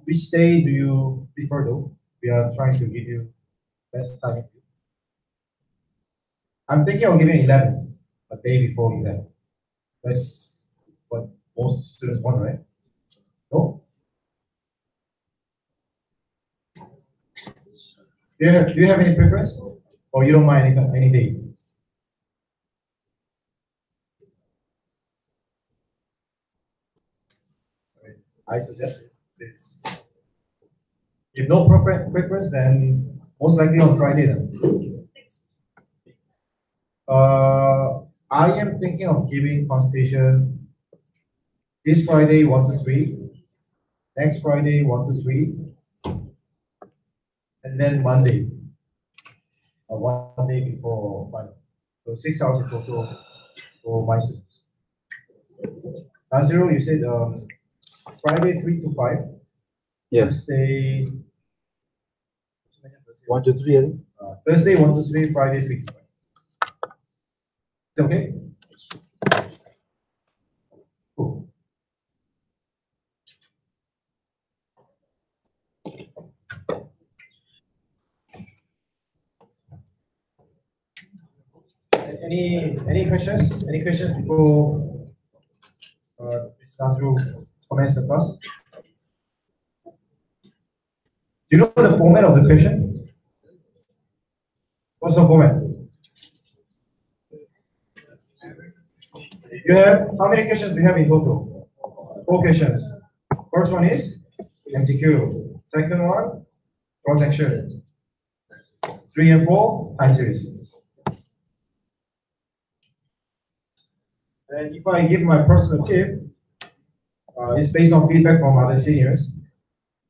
Which day do you prefer though? We are trying to give you best timing. I'm thinking of giving 11th, a day before exam. That's what most students want, right? No? Do you have any preference? Or you don't mind any day? I suggest this. If no preference, then most likely on Friday then. I am thinking of giving consultation this Friday 1 to 3, next Friday 1 to 3, and then Monday, 1 day before final. So 6 hours in total for my students. Naziro, you said Friday 3 to 5. Yes. Thursday 1 to 3, I think. Thursday 1 to 3, Friday 3 to 5. Okay? Cool. Any questions? Any questions before Mr. Nazru comments the class? Do you know the format of the question? What's the format? You have how many questions do you have in total? 4 questions. First one is MTQ. Second one, cross-section. 3 and 4, time series. And if I give my personal tip, it's based on feedback from other seniors.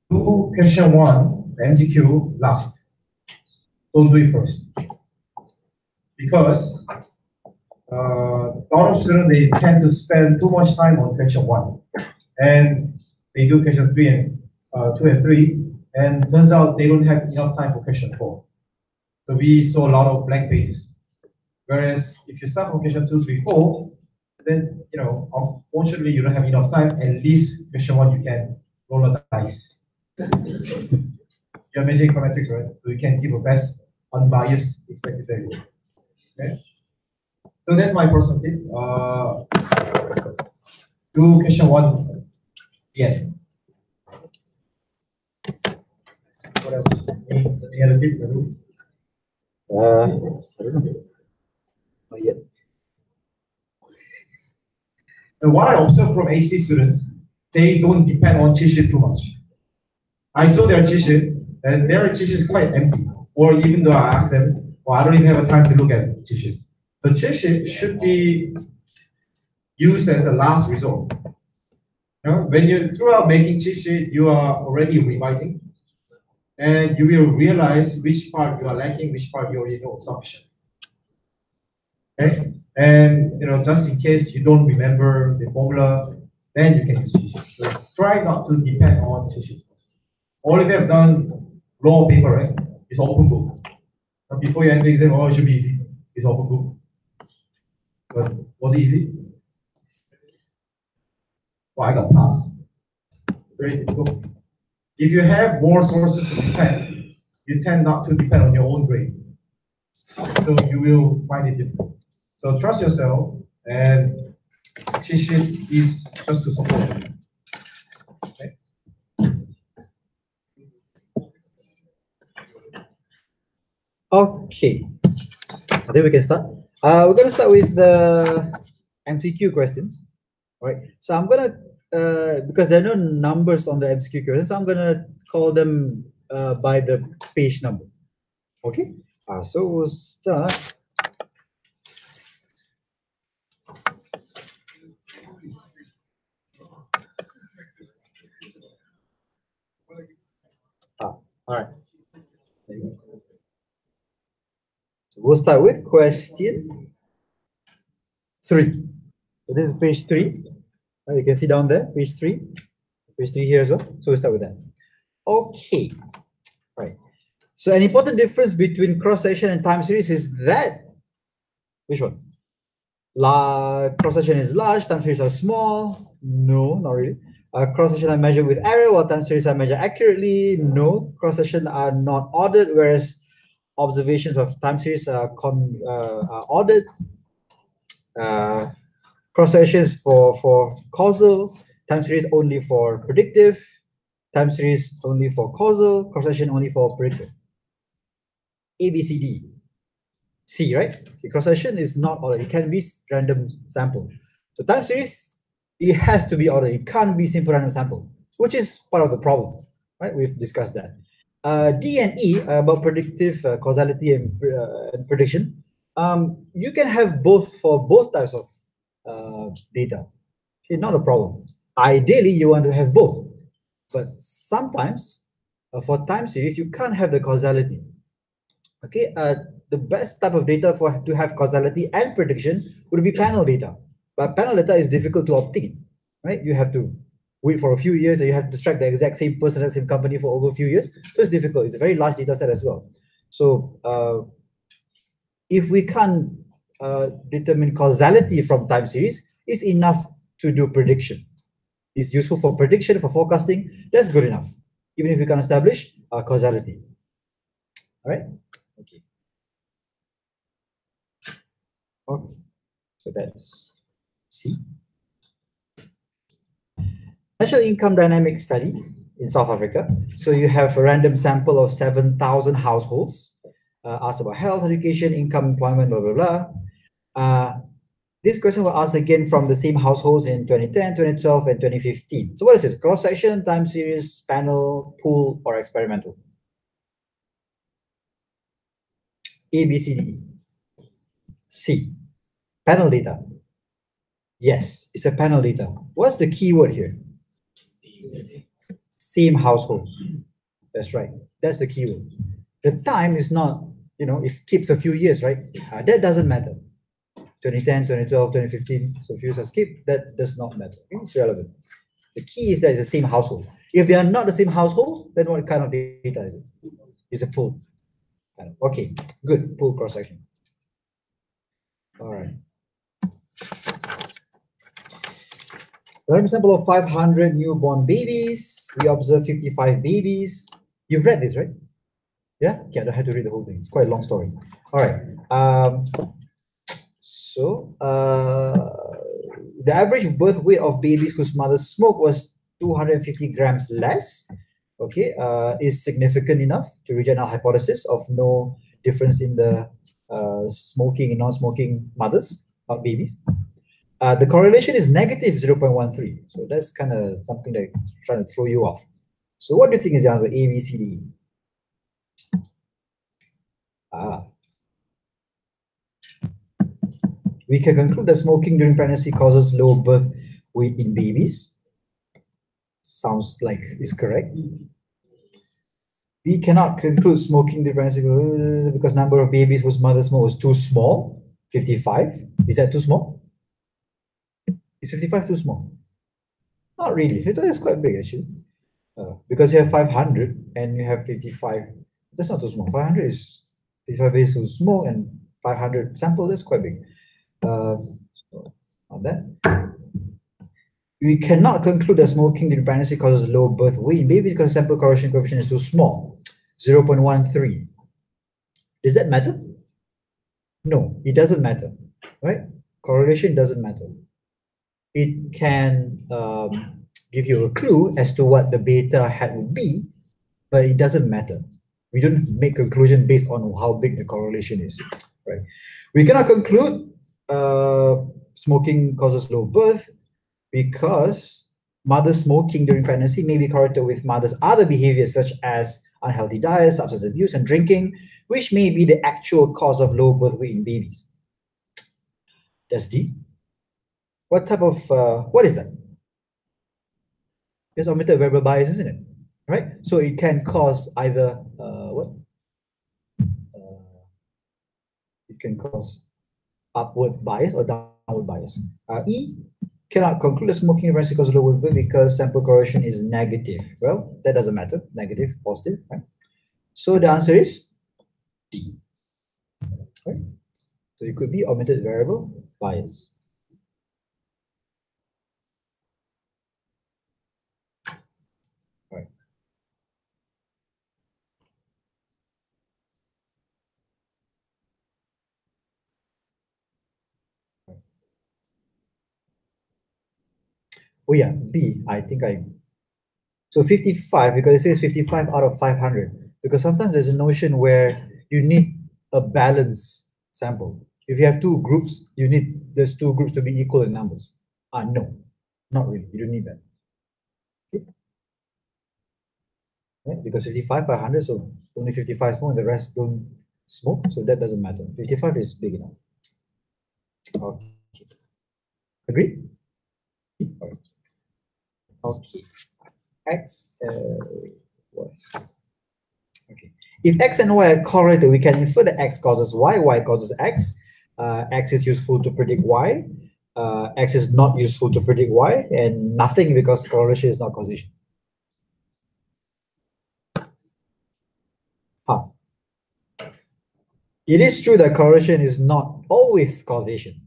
Do question 1, the MTQ, last. Don't do it first. Because a lot of students, they tend to spend too much time on question 1. And they do question 2 and 3, and turns out they don't have enough time for question 4. So we saw a lot of blank pages. Whereas if you start from question 2, 3, 4, then unfortunately you don't have enough time. At least question 1 you can roll a dice. You're measuring econometrics, right? So you can give a best unbiased expected value. Okay. So that's my personal tip. Do question 1 again. What else? Any other tips? I don't know. Not yet. And what I observe from HD students, they don't depend on cheat sheet too much. I saw their cheat sheet, and their cheat sheet is quite empty. Or even though I asked them, well, I don't even have a time to look at cheat sheet. The cheat sheet should be used as a last resort. When you throughout making cheat sheet, you are already revising, and you will realize which part you are lacking, which part you already know sufficient. Okay, and just in case you don't remember the formula, then you can use cheat sheet. So try not to depend on cheat sheet. All if you have done raw paper, right? It's open book. But before you enter the exam, it should be easy. It's open book. But was it easy? Well, I got passed. Very difficult. If you have more sources to depend, you tend not to depend on your own grade. So you will find it difficult. So trust yourself, and cheat sheet is just to support you. Okay. Okay. I think we can start. We're going to start with the MCQ questions. All right. So I'm going to, because there are no numbers on the MCQ questions, so I'm going to call them by the page number. Okay. So we'll start. All right. So we'll start with question 3. So this is page 3. You can see down there, page 3. Page 3 here as well. So we'll start with that. Okay. Right. So an important difference between cross-section and time series is that, which one? Cross-section is large, time series are small. No, not really. Cross-section are measured with error, while time series are measured accurately. No, cross-section are not ordered, whereas observations of time series are ordered. Cross-sections for causal, time series only for predictive, time series only for causal, cross-section only for predictive. A, B, C, D. C, right? Okay, cross-section is not ordered. It can be random sample. So time series, it has to be ordered. It can't be simple random sample, which is part of the problem, right? We've discussed that. D and E about predictive causality and prediction. You can have both for both types of data. Okay, not a problem. Ideally, you want to have both, but sometimes for time series, you can't have the causality. Okay, the best type of data to have causality and prediction would be panel data, but panel data is difficult to obtain, right? You have to wait for a few years, and you have to track the exact same person, same company for over a few years, so it's difficult. It's a very large data set as well. So if we can't determine causality from time series, it's enough to do prediction. It's useful for prediction, for forecasting. That's good enough, even if we can establish causality. All right. Okay. Okay. So that's C. National Income Dynamic Study in South Africa. So you have a random sample of 7,000 households, asked about health, education, income, employment, blah, blah, blah. This question was asked again from the same households in 2010, 2012, and 2015. So what is this? Cross-section, time series, panel, pool, or experimental? A, B, C, D, E. C. Panel data. Yes, it's a panel data. What's the keyword here? Same household. That's right. That's the keyword. The time is not, it skips a few years, right? That doesn't matter. 2010, 2012, 2015. So if you use skip, that does not matter. Okay? It's relevant. The key is that it's the same household. If they are not the same household, then what kind of data is it? It's a pool. Okay, good. Pool cross-section. All right. Random sample of 500 newborn babies. We observe 55 babies. You've read this, right? Yeah? Okay, I don't have to read the whole thing. It's quite a long story. All right. The average birth weight of babies whose mothers smoke was 250 grams less. Okay, is significant enough to reject our hypothesis of no difference in the smoking and non-smoking mothers or babies. The correlation is negative 0.13. So that's kind of something that's trying to throw you off. So what do you think is the answer? A, B, C, D, E? We can conclude that smoking during pregnancy causes low birth weight in babies. Sounds like it's correct. We cannot conclude smoking during pregnancy because number of babies whose mother smoked was too small. 55. Is that too small? Is 55 too small? Not really. 55 is quite big actually. Because you have 500 and you have 55. That's not too small. 500 is 55 babies who smoke and 500 samples. That's quite big. On that. We cannot conclude that smoking during pregnancy causes low birth weight in babies because sample correlation coefficient is too small, 0.13. Does that matter? No, it doesn't matter, right? Correlation doesn't matter. It can give you a clue as to what the beta hat would be, but it doesn't matter. We don't make conclusion based on how big the correlation is, right? We cannot conclude smoking causes low birth because mother smoking during pregnancy may be correlated with mother's other behaviors such as unhealthy diet, substance abuse, and drinking, which may be the actual cause of low birth weight in babies. That's D. What type of, what is that? It's omitted verbal bias, isn't it? Right? So it can cause either, it can cause upward bias or downward bias. E, cannot conclude that smoking in pregnancy causes low birth weight because sample correlation is negative. Well, that doesn't matter. Negative, positive, right? So the answer is D. Right? So it could be omitted variable bias. Oh yeah, B, so 55, because it says 55 out of 500. Because sometimes there's a notion where you need a balanced sample. If you have two groups, you need those two groups to be equal in numbers. No, not really. You don't need that. Okay. Right? Because 55 by 100, so only 55 smoke, the rest don't smoke, so that doesn't matter. 55 is big enough. Okay. Agree? Okay. X, Y. Okay. If X and Y are correlated, we can infer that X causes Y causes X. X is useful to predict Y. X is not useful to predict Y, and nothing because correlation is not causation. Huh. It is true that correlation is not always causation.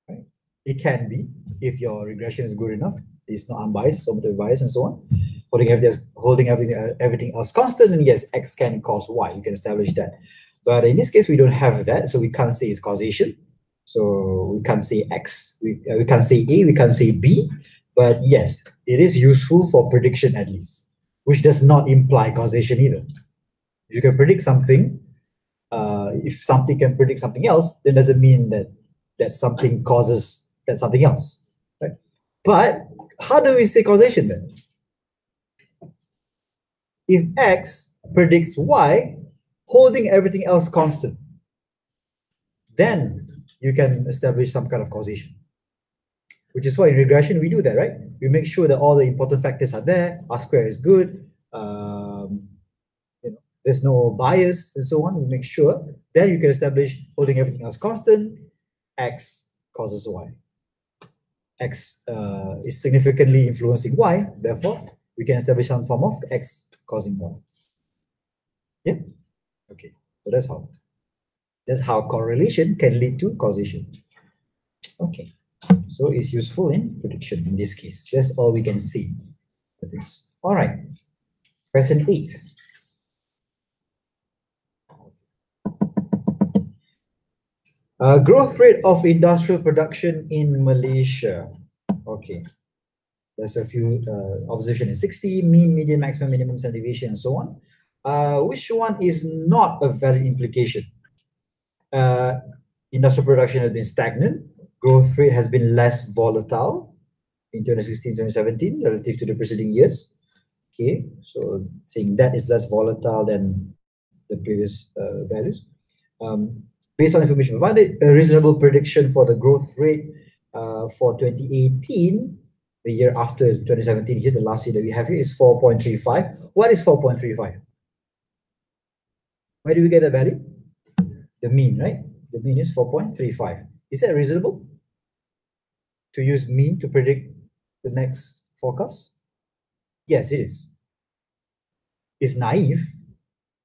Right? It can be if your regression is good enough. It's not unbiased, summative bias, and so on. Holding everything else constant, and yes, X can cause Y. You can establish that. But in this case, we don't have that, so we can't say it's causation. So we can't say X, we can't say A, we can't say B. But yes, it is useful for prediction at least, which does not imply causation either. If you can predict something, if something can predict something else, then doesn't mean that something causes that something else. Right? But how do we say causation then? If X predicts Y, holding everything else constant, then you can establish some kind of causation. Which is why in regression we do that, right? We make sure that all the important factors are there, R square is good, there's no bias and so on. We make sure then you can establish holding everything else constant, X causes Y. X is significantly influencing Y, therefore we can establish some form of X causing Y. Yeah? Okay, so that's how correlation can lead to causation. Okay, so it's useful in prediction in this case. That's all we can see for this. All right, question 8. Growth rate of industrial production in Malaysia. Okay, there's a few observation is 60, mean, median, maximum, minimum, standard deviation, and so on. Which one is not a valid implication? Industrial production has been stagnant. Growth rate has been less volatile in 2016-2017 relative to the preceding years. Okay, so saying that is less volatile than the previous values. Based on information provided, a reasonable prediction for the growth rate for 2018, the year after 2017 here, the last year that we have here, is 4.35. What is 4.35? Where do we get the value? The mean, right? The mean is 4.35. Is that reasonable to use mean to predict the next forecast? Yes, it is. It's naive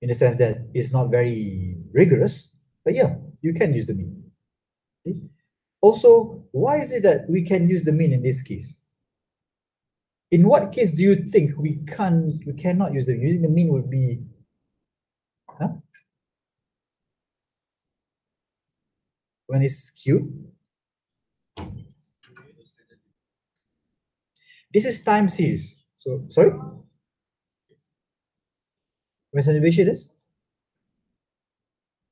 in the sense that it's not very rigorous, but yeah, you can use the mean. Okay? Also, why is it that we can use the mean in this case? In what case do you think we cannot use the mean? Using the mean would be, when it's skewed? This is time series. So, sorry? When standard deviation is?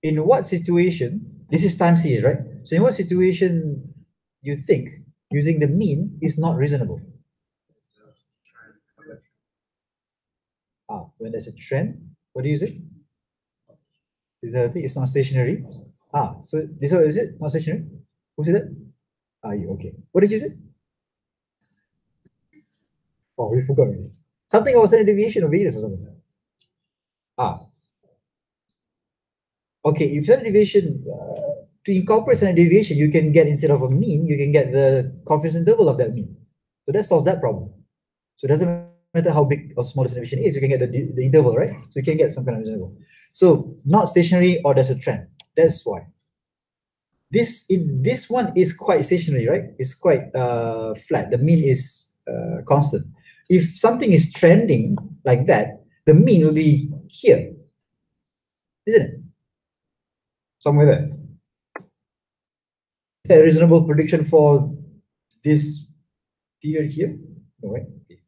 In what situation, this is time series, right? So in what situation you think using the mean is not reasonable? When there's a trend, what do you use it? Is that a thing? It's not stationary. So this one is it? Not stationary? Who said that? You, okay. What did you say? Oh, we forgot already. Something about standard deviation of variance or something. Okay, if standard deviation, to incorporate standard deviation, you can get, instead of a mean, you can get the confidence interval of that mean. So that solves that problem. So it doesn't matter how big or small the standard deviation is, you can get the interval, right? So you can get some kind of interval. So not stationary or there's a trend. That's why. This one is quite stationary, right? It's quite flat. The mean is constant. If something is trending like that, the mean will be here, isn't it? Somewhere there. Is there a reasonable prediction for this period here? No, right? Okay,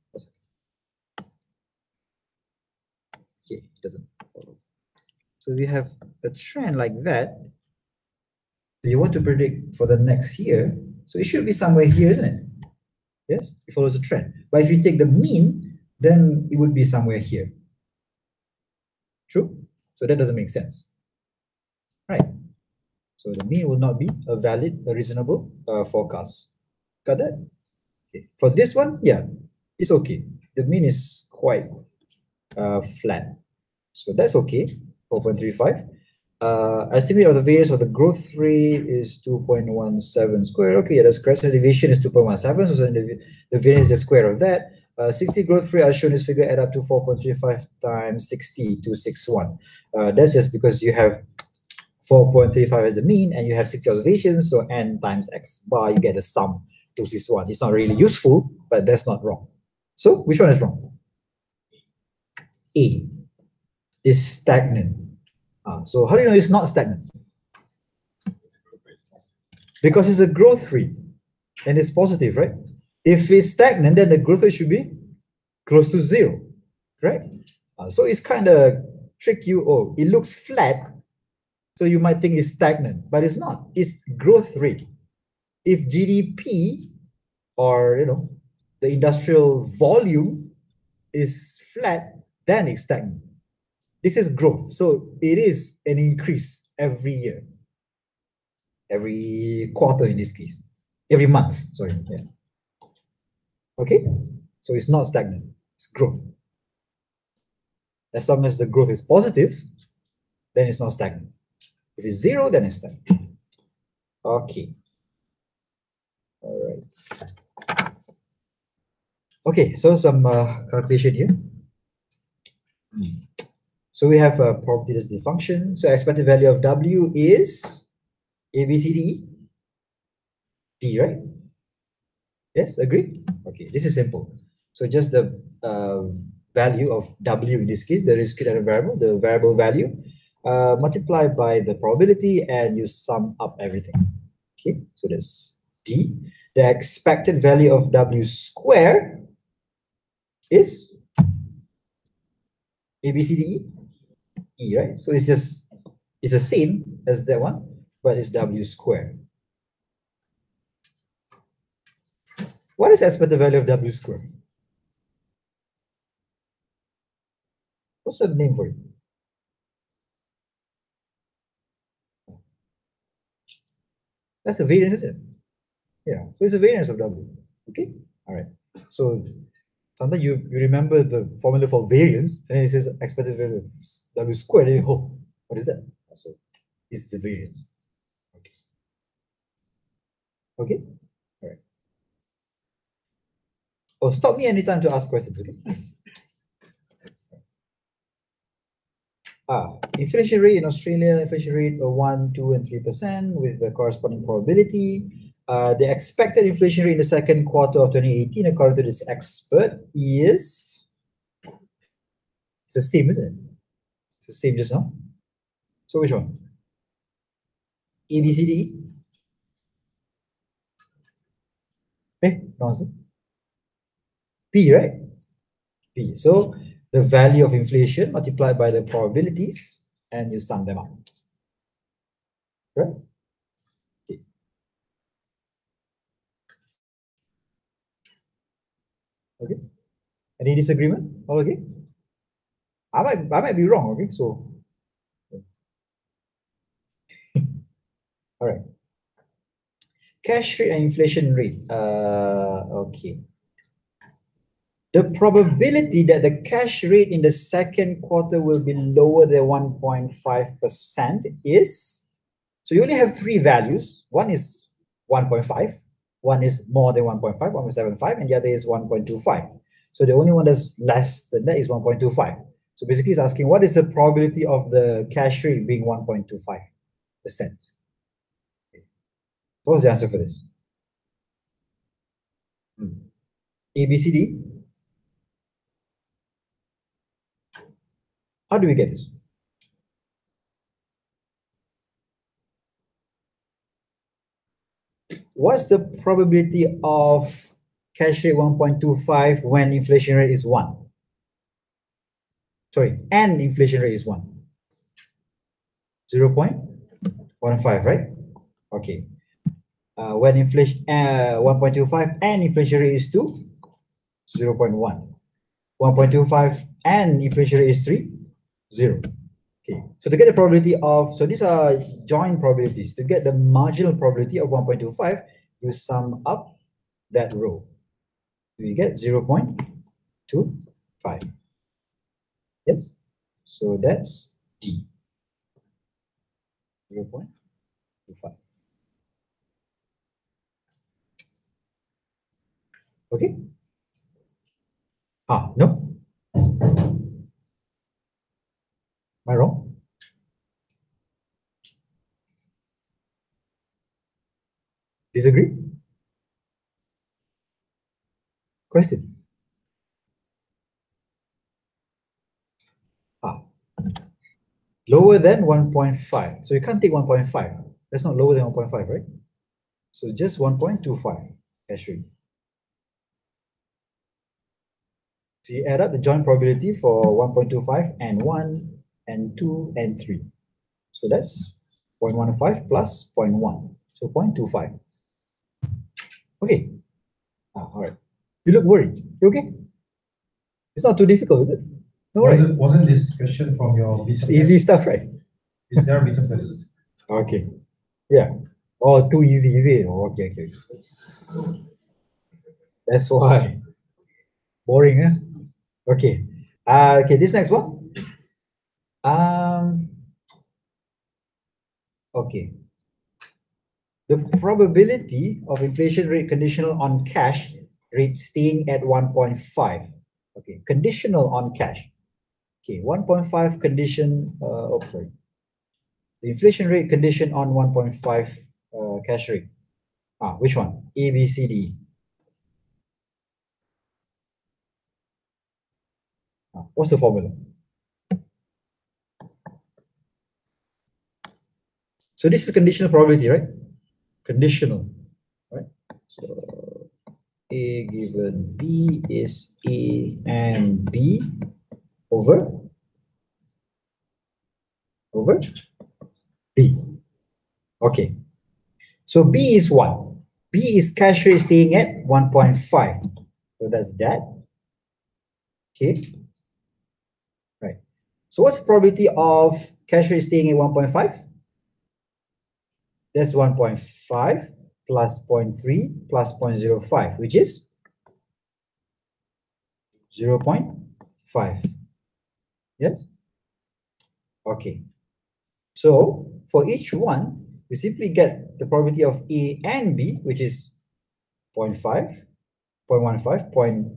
okay, it doesn't follow. So we have a trend like that. You want to predict for the next year, so it should be somewhere here, isn't it? Yes, it follows a trend. But if you take the mean, then it would be somewhere here. True? So that doesn't make sense. Right. So the mean will not be a valid, a reasonable forecast. Got that? Okay. For this one, yeah, it's okay. The mean is quite flat. So that's okay, 4.35. Estimate of the variance of the growth rate is 2.17 squared. Okay, yeah, that's correct. So the deviation is 2.17, so the variance is the square of that. 60 growth rate as shown in this figure add up to 4.35 times 60 to 61. That's just because you have 4.35 as the mean and you have 60 observations, so n times x bar, you get a sum to 61. It's not really useful, but that's not wrong. So which one is wrong? A is stagnant. So how do you know it's not stagnant? Because it's a growth rate and it's positive, right? If it's stagnant, then the growth rate should be close to zero, correct? So it's kind of trick you. Oh, it looks flat, so you might think it's stagnant, but it's not. It's growth rate. If GDP or the industrial volume is flat, then it's stagnant. This is growth, so it is an increase every year, every quarter in this case, every month. Sorry, yeah. Okay, so it's not stagnant. It's growth. As long as the growth is positive, then it's not stagnant. If it's zero, then it's stagnant. Okay. All right. Okay, so some calculation here. So we have a probability density function. So expected value of W is A, B, C, D, D, right? Yes, agree? Okay, this is simple. So just the value of W in this case, the discrete variable, the variable value, multiplied by the probability, and you sum up everything. Okay, so that's D. The expected value of W square is A, B, C, D, E. E, right? So it's the same as that one, but it's W squared. What is expected value of W squared? What's the name for it? That's the variance, isn't it? Yeah, so it's the variance of W. Okay, all right. So sometimes you remember the formula for variance, and then it says expected value of W squared, and you, oh, what is that? So it's the variance. Okay. Okay, all right. Oh, stop me anytime to ask questions, okay? Inflation rate in Australia, inflation rate of 1, 2, and 3% with the corresponding probability. The expected inflation rate in the second quarter of 2018, according to this expert, is it's the same, isn't it? It's the same just now. So which one? A, B, C, D, E? Nonsense. P, right? P. So the value of inflation multiplied by the probabilities, and you sum them up. Right? Okay. Okay. Any disagreement? All okay? I might be wrong, okay? So all right. Cash rate and inflation rate. Okay. The probability that the cash rate in the second quarter will be lower than 1.5% is, so you only have three values. One is 1.5, one is more than 1.5, 1.75, and the other is 1.25. So the only one that's less than that is 1.25. So basically it's asking what is the probability of the cash rate being 1.25%. What was the answer for this? A, B, C, D. How do we get this? What's the probability of cash rate 1.25 when inflation rate is 1? Sorry, and inflation rate is 1. 0.15, right? Okay. When inflation 1.25 and inflation rate is 2, 0.1. 1.25 and inflation rate is 3, 0. Okay, so to get the probability of, so these are joint probabilities. To get the marginal probability of 1.25, you sum up that row. You get 0.25. Yes, so that's D. 0.25. Okay. No. Am I wrong? Disagree? Question? Lower than 1.5. So you can't take 1.5. That's not lower than 1.5, right? So just 1.25 cash rate. So you add up the joint probability for 1.25 and 1 and 2 and 3. So that's 0.15 plus 0.1. So 0.25. Okay. All right. You look worried. You okay? It's not too difficult, is it? No, right? Wasn't this question from your It's easy stuff, right? Is there a written test? Okay. Yeah. Oh, too easy, is it? Oh, okay, okay. That's why. Boring, huh? Okay. Okay, this next one. Okay. The probability of inflation rate conditional on cash rate staying at 1.5. Okay, conditional on cash. Okay, 1.5 condition, sorry. The inflation rate condition on 1.5 cash rate. Which one? A, B, C, D. What's the formula? So this is conditional probability, right? Conditional, right? So A given B is A and B over B. Okay. So B is what? B is cash rate staying at 1.5. So that's that. Okay. Right. So what's the probability of cash rate staying at 1.5? That's 1.5 plus 0.3 plus 0.05, which is 0.5. Yes? Okay. So for each one, you simply get the probability of A and B, which is 0.5, 0.15,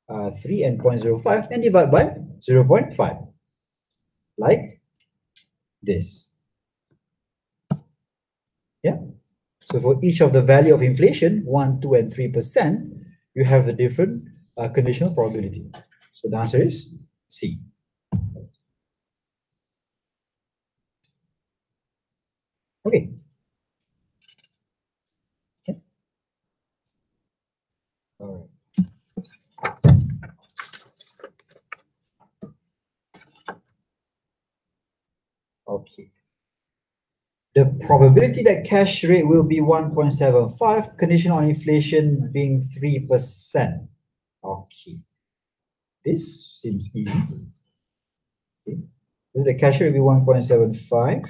0.3, and 0.05, and divide by 0.5, like this. Yeah. So for each of the value of inflation, 1, 2, and 3%, you have a different conditional probability. So the answer is C. Okay. Okay. All right. Okay. The probability that cash rate will be 1.75, conditional on inflation being 3%. Okay. This seems easy. Okay. Will the cash rate be 1.75?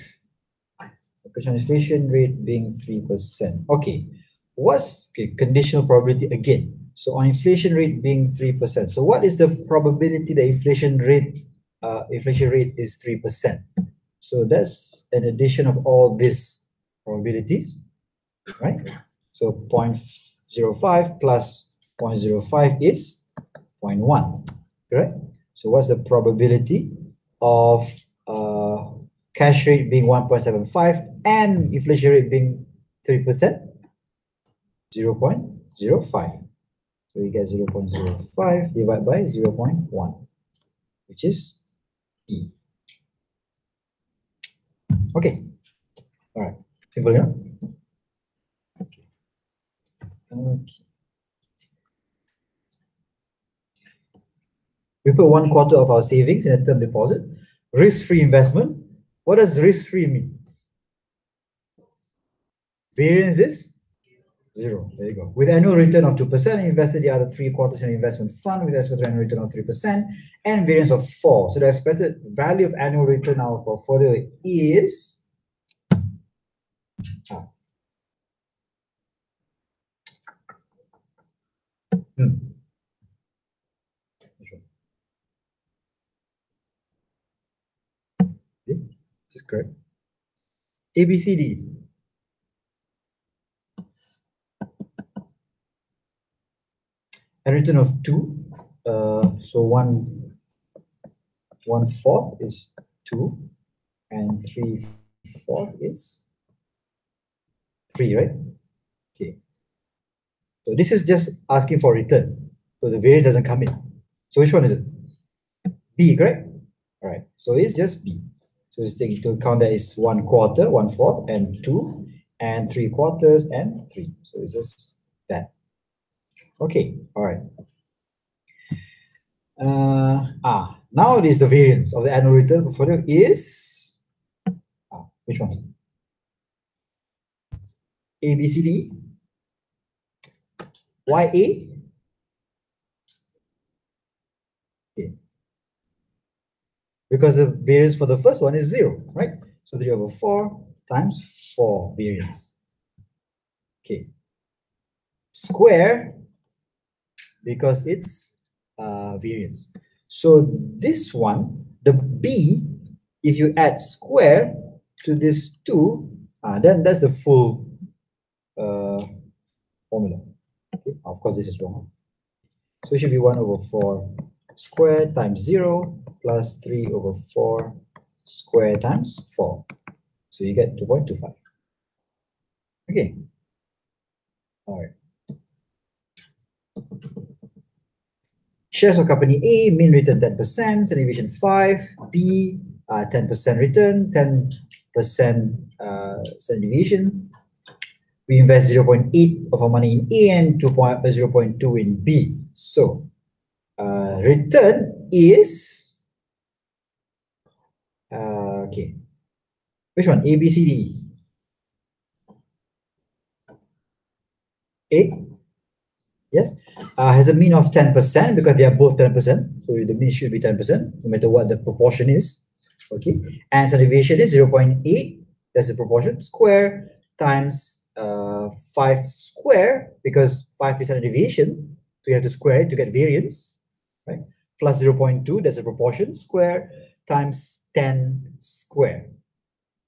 Conditional on inflation rate being 3%. Okay. What's conditional probability again? So on inflation rate being 3%. So what is the probability that inflation rate is 3%? So that's an addition of all these probabilities, right? So 0.05 plus 0.05 is 0.1, correct? So what's the probability of cash rate being 1.75 and inflation rate being 3%? 0.05. So we get 0.05 divided by 0.1, which is E. Okay. All right. Simple enough. Okay. We put 1/4 of our savings in a term deposit. Risk-free investment. What does risk-free mean? Variance is 0. There you go. With annual return of 2%, invested the other 3/4 in an investment fund with expected annual return of 3% and variance of 4. So the expected value of annual return on our portfolio is which one? Okay, this is correct. ABCD. A return of 2. So 1/4 is 2, and 3/4 is 3, right? Okay. So this is just asking for return. So the variance doesn't come in. So which one is it? B, correct? All right. So it's just B. So let's take into account that it's 1/4, 1/4, and 2, and 3/4 and 3. So it's just that. Okay. All right. Now it is the variance of the annual return portfolio is which one? A, B, C, D, Y, A. Okay. Because the variance for the first one is 0, right? So 3/4 times 4 variance. Okay. Square, because it's variance. So this one, the B, if you add square to this 2, then that's the full formula. Okay. Of course, this is wrong. So it should be 1/4 square times 0 plus 3/4 square times 4. So you get 2.25. Okay. All right. Shares of company A, mean return 10%, standard deviation 5. B, 10% return, 10% standard deviation. We invest 0.8 of our money in A and 0.2 in B. So return is okay. Which one? A, B, C, D. A. Yes. Has a mean of 10% because they are both 10%. So the mean should be 10%, no matter what the proportion is. Okay. And standard deviation is 0.8. That's the proportion. Square times 5 square, because 5 is standard deviation. So you have to square it to get variance, right? Plus 0.2, that's the proportion. Square times 10 square.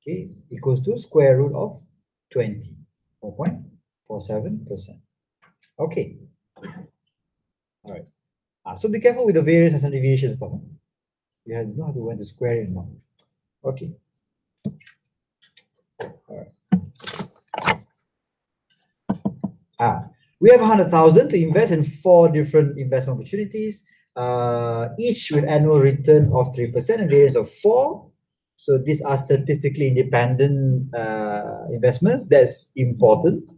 Okay. Equals to square root of 20. 4.47%. Okay. All right. So be careful with the variance and standard deviation stuff. You have to know how to square it now. Okay. All right. We have 100,000 to invest in 4 different investment opportunities, each with annual return of 3% and variance of 4. So these are statistically independent investments. That's important.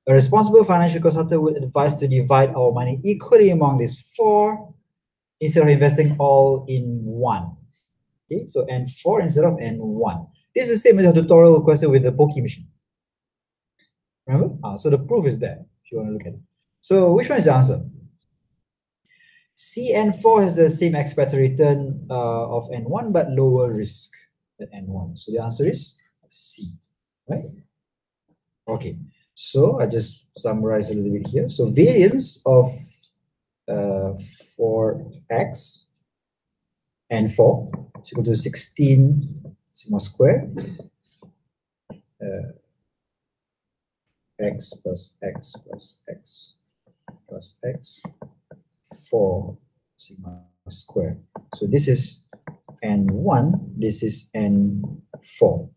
A responsible financial consultant would advise to divide our money equally among these 4 instead of investing all in one. Okay, so N4 instead of N1. This is the same as a tutorial question with the Poke machine. Remember? So the proof is there if you want to look at it. So which one is the answer? C, N4 has the same expected return of N1 but lower risk than N1. So the answer is C, right? Okay. So I just summarize a little bit here. So variance of 4x and 4 is equal to 16 sigma square x plus x plus x plus x 4 sigma square. So this is N1, this is N4.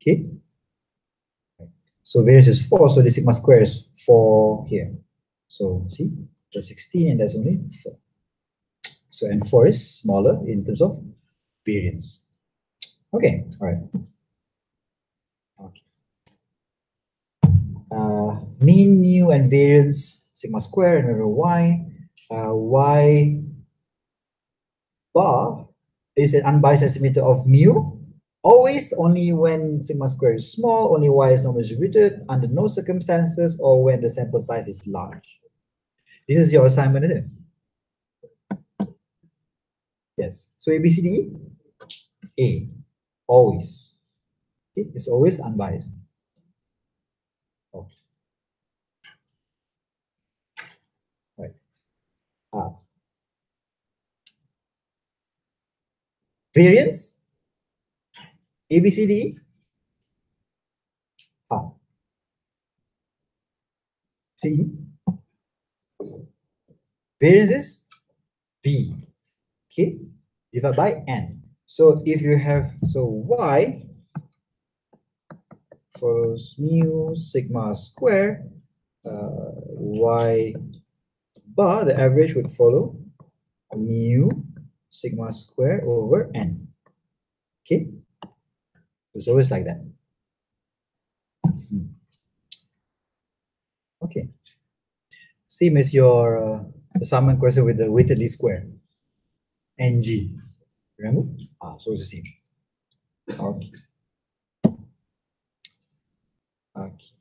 Okay. So variance is 4, so the sigma square is 4 here. So see, there's 16 and there's only 4. So N4 is smaller in terms of variance. Okay, all right. Okay. Mean, mu, and variance, sigma square, and remember y. Y bar is an unbiased estimator of mu. Always, only when sigma square is small, only y is normally distributed, under no circumstances, or when the sample size is large. This is your assignment, isn't it? Yes. So ABCD, A, always. Okay. It's always unbiased. Okay. Right. Variance, ABCD, C. Variance is B. Okay. Divided by N. So if you have, so Y follows mu sigma square, Y bar, the average would follow mu sigma square over N. Okay. It's always like that. Okay. Same as your assignment question with the weighted least square. NG. Remember? So it's the same. Okay. Okay.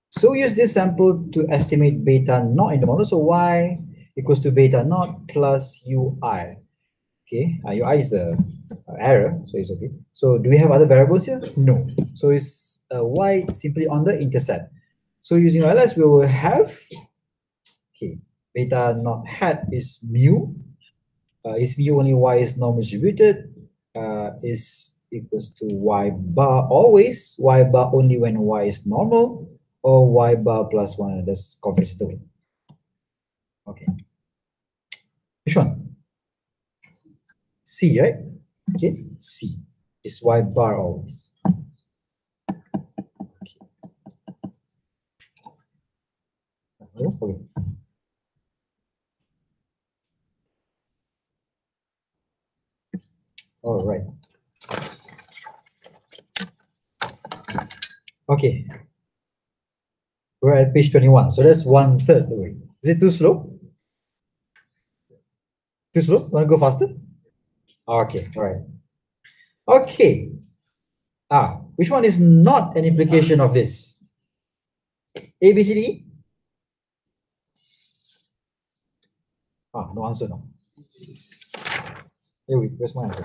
So use this sample to estimate beta naught in the model. So y equals to beta naught plus ui. Okay. Ui is the error, so it's okay. So do we have other variables here? No. So it's y simply on the intercept. So using LS, we will have, okay, beta naught hat is mu. Is mu only y is normally distributed, is equals to y bar always, y bar only when y is normal, or y bar plus 1. That's confidence interval. Okay. Which one? C, right? Okay, C is y bar always. Okay. Okay. All right. Okay. We're at page 21. So that's 1/3 the way. Is it too slow? Too slow? Want to go faster? Okay. All right. Okay. Which one is not an implication of this? A, B, C, D? No answer now. Here where's my answer?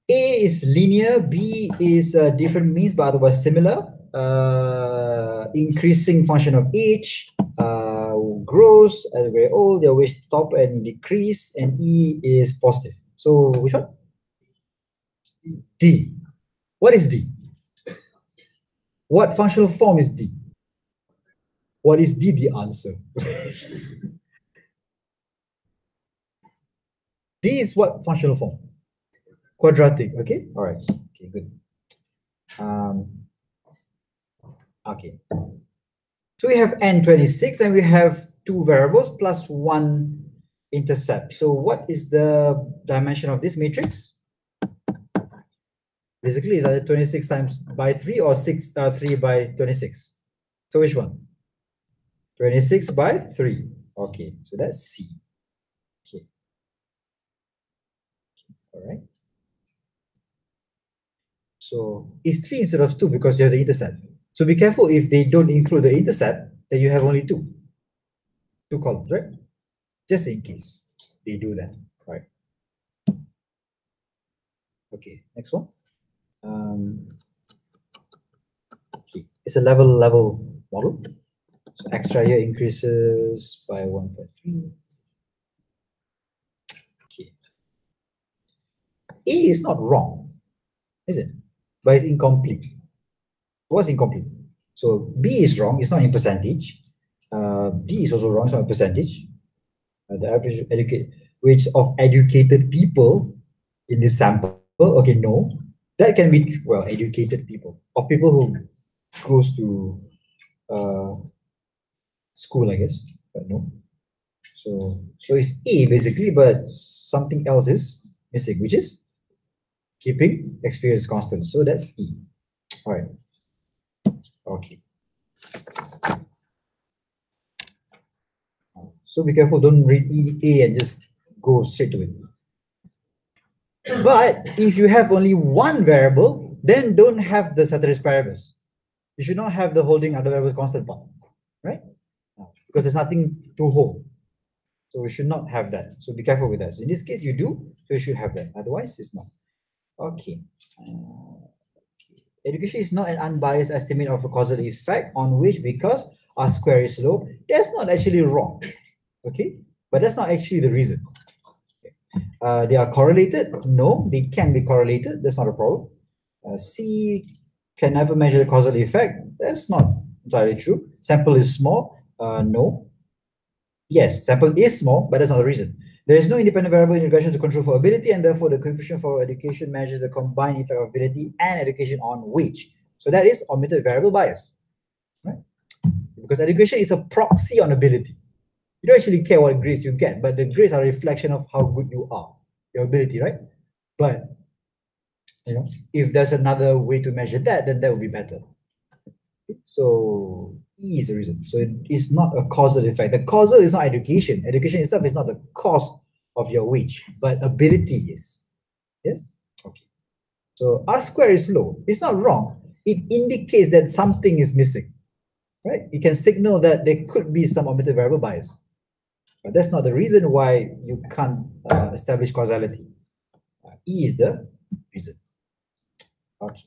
A is linear, B is different means but otherwise similar. Increasing function of age, grows as we're old, they always stop and decrease, and E is positive. So which one? D. What is D? What functional form is D? What is D the answer? D is what functional form? Quadratic, okay? All right, okay, good. Okay. So we have N26 and we have two variables plus one intercept. So what is the dimension of this matrix? Basically, it's either 26 times by 3 or 3 by 26. So which one? 26 by 3. Okay, so that's C. Okay. All right. So it's 3 instead of 2 because you have the intercept. So be careful if they don't include the intercept, then you have only two columns, right? Just in case they do that, right? Okay, next one. Okay. It's a level model. So extra here increases by 1.3. Okay. A is not wrong, is it? But it's incomplete. What's incomplete? So B is wrong, it's not in percentage. D is also wrong, it's not in percentage. The average wage of educated people in this sample. Okay, no. That can be, well, educated people, of people who goes to school, I guess, but no. So it's A basically, but something else is missing, which is keeping experience constant. So that's E. All right. Okay. So be careful, don't read A and just go straight to it. But if you have only one variable, then don't have the ceteris paribus. You should not have the holding other variables constant part, right? Because there's nothing to hold. So we should not have that. So be careful with that. So in this case, you do, so you should have that. Otherwise, it's not. Okay. Education is not an unbiased estimate of a causal effect on which, because R square is low, that's not actually wrong. Okay, but that's not actually the reason. They are correlated. No, they can be correlated. That's not a problem. C can never measure the causal effect. That's not entirely true. Sample is small. No. Yes, sample is small, but that's not the reason. There is no independent variable in regression to control for ability, and therefore the coefficient for education measures the combined effect of ability and education on wage. So that is omitted variable bias, right? Because education is a proxy on ability. You don't actually care what grades you get, but the grades are a reflection of how good you are, your ability, right? But if there's another way to measure that, then that would be better. So E is the reason. So it is not a causal effect. The causal is not education. Education itself is not the cause of your wage, but ability is. Yes? Okay. So R square is low. It's not wrong. It indicates that something is missing, right? It can signal that there could be some omitted variable bias. But that's not the reason why you can't establish causality. E is the reason. Okay.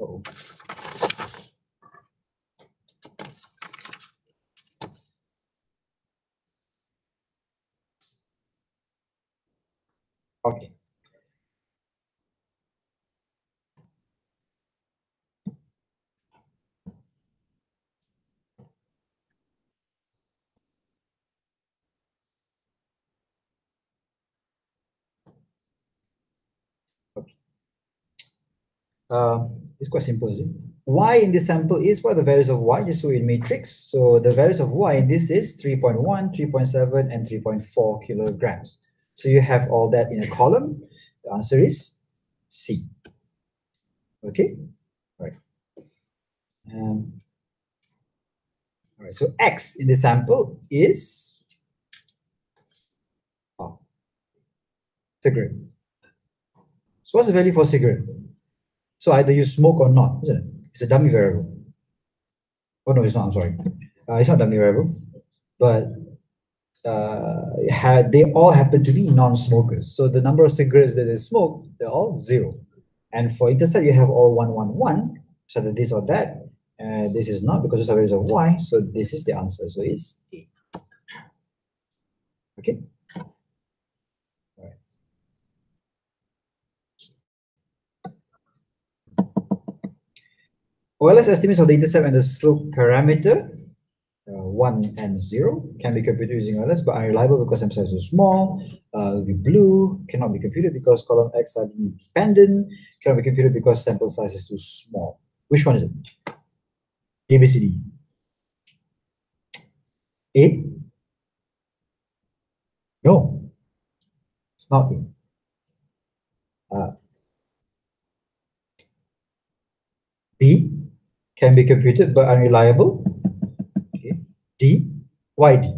Uh-oh. Okay. Okay. It's quite simple, is it? Y in this sample is what the values of Y, just so in matrix. So the values of Y in this is 3.1, 3.7, and 3.4 kilograms. So you have all that in a column. The answer is C. Okay, all right. All right, so X in the sample is cigarette. So what's the value for cigarette? So either you smoke or not, isn't it? It's a dummy variable. Oh no, it's not. I'm sorry. It's not dummy variable, but they all happen to be non-smokers. So the number of cigarettes that they smoke, they're all 0. And for intercept, you have all 1, 1, 1. So that this or that. This is not, because those are values of Y. So this is the answer. So it's A. Okay. All right. OLS estimates of the intercept and the slope parameter, 1 and 0, can be computed using OLS, but unreliable because sample size is small. Will be blue, cannot be computed because column X are independent, cannot be computed because sample size is too small. Which one is it? A, B, C, D. A? No, it's not A. B can be computed but unreliable. Okay. D, why D?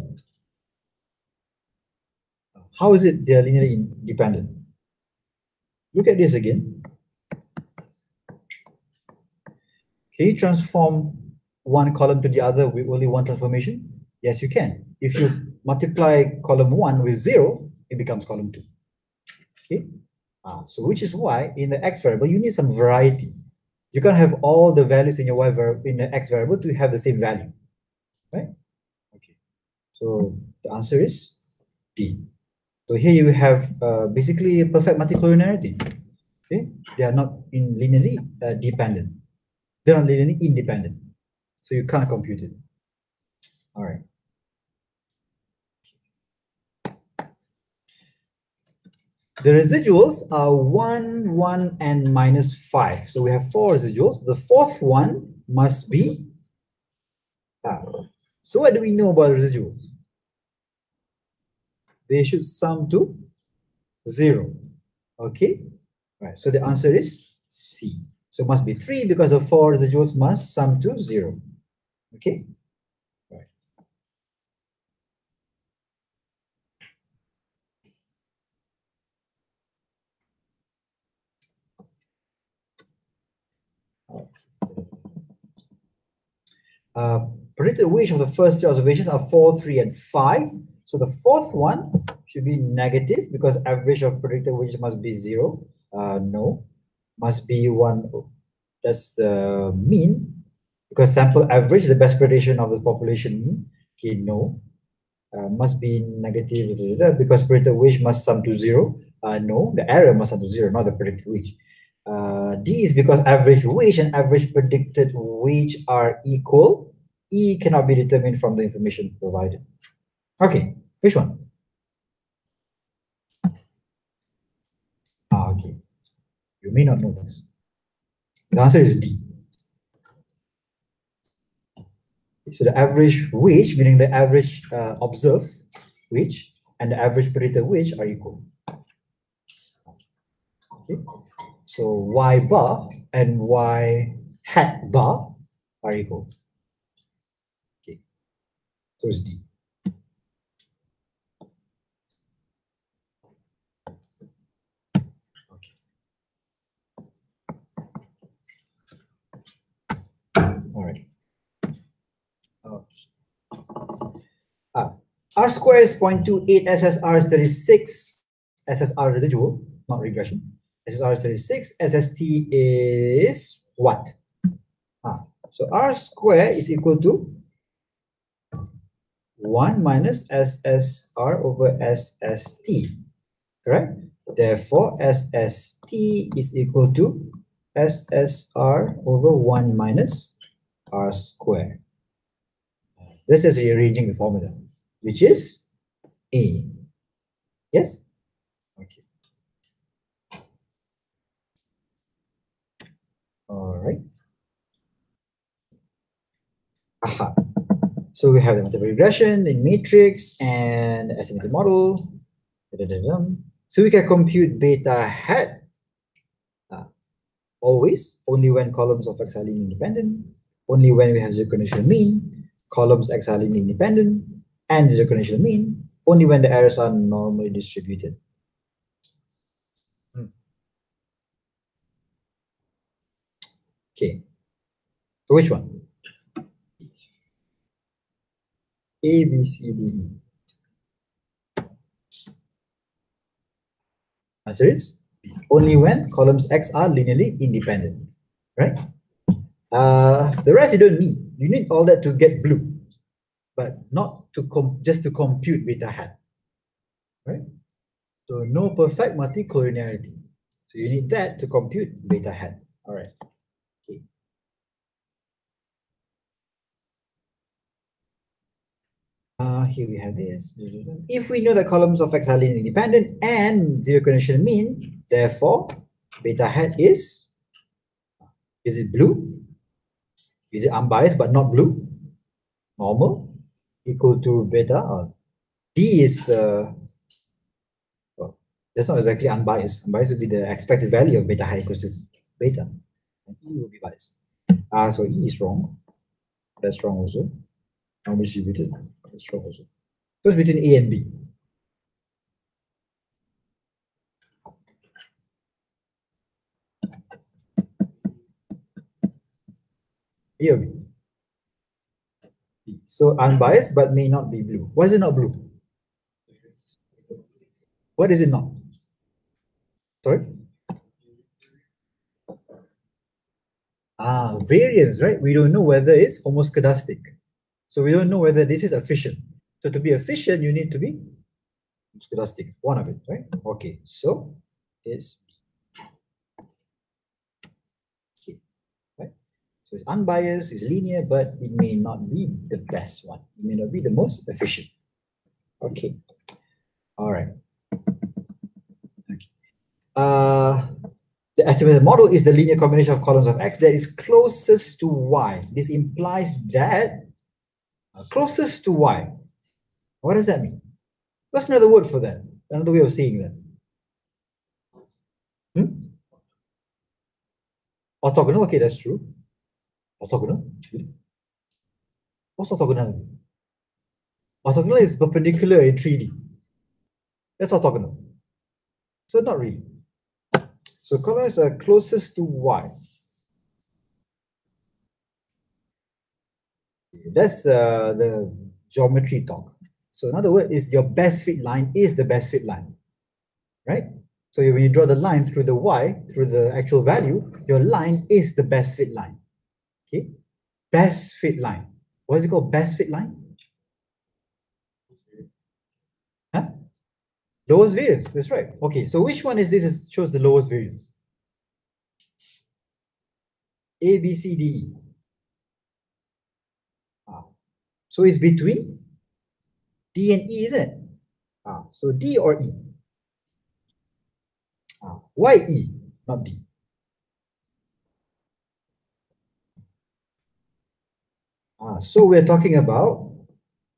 How is it they are linearly independent? Look at this again. Can you transform one column to the other with only one transformation? Yes, you can. If you multiply column 1 with 0, it becomes column 2. Okay. So which is why in the X variable, you need some variety. You can't have all the values in your Y variable in the X variable to have the same value, right? Okay. So the answer is D. So here you have basically a perfect multicollinearity. Okay, they are not linearly dependent. They're not linearly independent. So you can't compute it. All right. The residuals are 1, 1, and -5. So we have 4 residuals. The fourth one must be. So what do we know about residuals? They should sum to 0. Okay. Right. So the answer is C. So it must be 3 because the 4 residuals must sum to 0. Okay? Right. Predicted weight of the first 3 observations are 4, 3, and 5. So the fourth one should be negative because average of predicted weights must be 0. No, must be 1. That's the mean because sample average is the best prediction of the population mean. Okay, no. Must be negative because predicted wage must sum to 0. No, the error must sum to 0, not the predicted wage. D is because average wage and average predicted wage are equal. E cannot be determined from the information provided. Okay, which one? Okay. You may not know this. The answer is D. So the average wage, meaning the average observed wage, and the average predicted wage are equal. Okay. So Y bar and Y hat bar are equal. Okay. So it's D. Okay. All right. Okay. R square is 0.28, SSR is 36, SSR residual, not regression. SSR is 36, SST is what? So R square is equal to 1 minus SSR over SST, correct? Therefore, SST is equal to SSR over 1 minus R square. This is rearranging the formula, which is A. Yes? Okay. All right. Aha. So we have the multiple regression in matrix and estimated model. So we can compute beta hat always, only when columns of X are linearly independent, only when we have zero conditional mean, columns X are linearly independent, and zero conditional mean, only when the errors are normally distributed. Okay. So which one? A, B, C, D, E. Answer is only when columns X are linearly independent, right? The rest you don't need. You need all that to get blue, but not to just to compute beta hat, right? So no perfect multicollinearity. So you need that to compute beta hat. All right. Okay. Here we have this. If we know that columns of X are linearly independent and zero conditional mean, therefore beta hat is it blue? Is it unbiased but not blue? Normal equal to beta. D is well, that's not exactly unbiased. Unbiased would be the expected value of beta hat equals to beta, and E will be biased. So E is wrong. That's wrong also. Non-distributed. That's wrong also. So it's between A and B. A or B? B. So unbiased but may not be blue. Why is it not blue? What is it not? Sorry? Variance, right? We don't know whether it's homoscedastic. So we don't know whether this is efficient. So to be efficient, you need to be homoscedastic, one of it, right? Okay, so it's okay, right? So it's unbiased, it's linear, but it may not be the best one. It may not be the most efficient. Okay, all right. Okay. The estimated model is the linear combination of columns of X that is closest to Y. This implies that closest to Y. What does that mean? What's another word for that? Another way of saying that? Orthogonal, okay, that's true. Orthogonal. What's orthogonal? Orthogonal is perpendicular in 3D. That's orthogonal. So not really. So colors are closest to Y. That's the geometry talk. So in other words, is your best fit line is the best fit line, right? So when you draw the line through the Y, through the actual value, your line is the best fit line. Okay, best fit line. What is it called? Best fit line? Huh? Lowest variance. That's right. Okay, so which one is this? It shows the lowest variance. A, B, C, D, E. So it's between D and E, isn't it? So D or E? Why E, not D? So we're talking about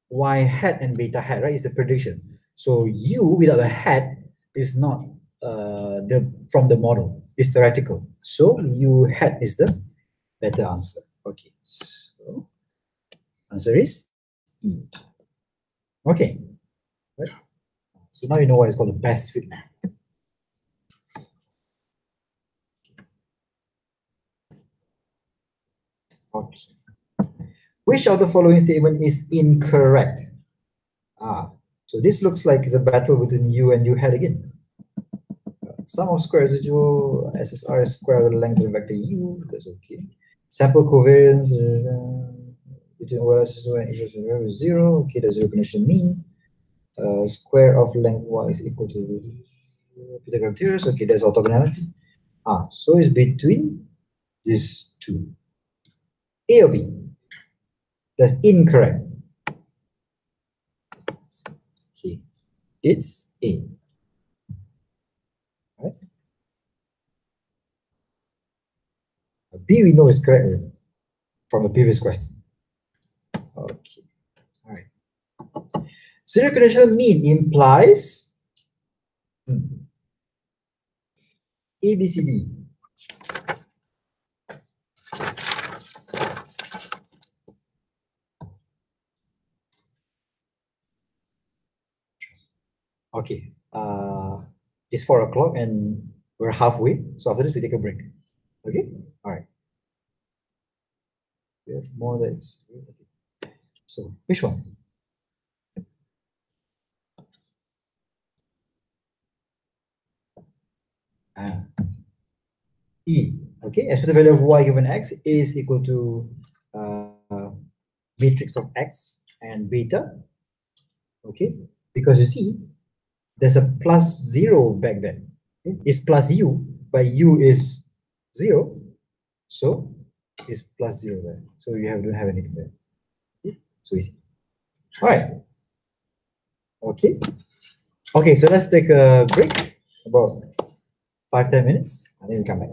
Y hat and beta hat, right? It's a prediction. So U without a hat is not from the model. It's theoretical. So U hat is the better answer. Okay. So answer is E. Okay. Right. So now you know why it's called the best fit. Okay. Which of the following statement is incorrect? So this looks like it's a battle between U and U hat again. Sum of squares residual SSR is square with the length of the vector U, because okay. Sample covariance between OLS and H is 0. Okay, the zero condition mean. Square of length Y is equal to Pythagorean theorem. Okay, there's orthogonality. So it's between these two. A or B? That's incorrect. Okay, it's A. Right? B we know is correct from the previous question. Okay, all right. Zero conditional mean implies A, B, C, D. Okay, it's 4 o'clock and we're halfway. So after this, we take a break. Okay, all right. We have more that's okay. So which one? E. Okay, expected value of Y given X is equal to matrix of X and beta. Okay, because you see, there's a plus 0 back there. Okay? It's plus U, but U is 0. So it's plus 0 there. So you don't have anything there. Okay? So easy. All right. Okay. Okay, so let's take a break, about 5-10 minutes, and then we come back.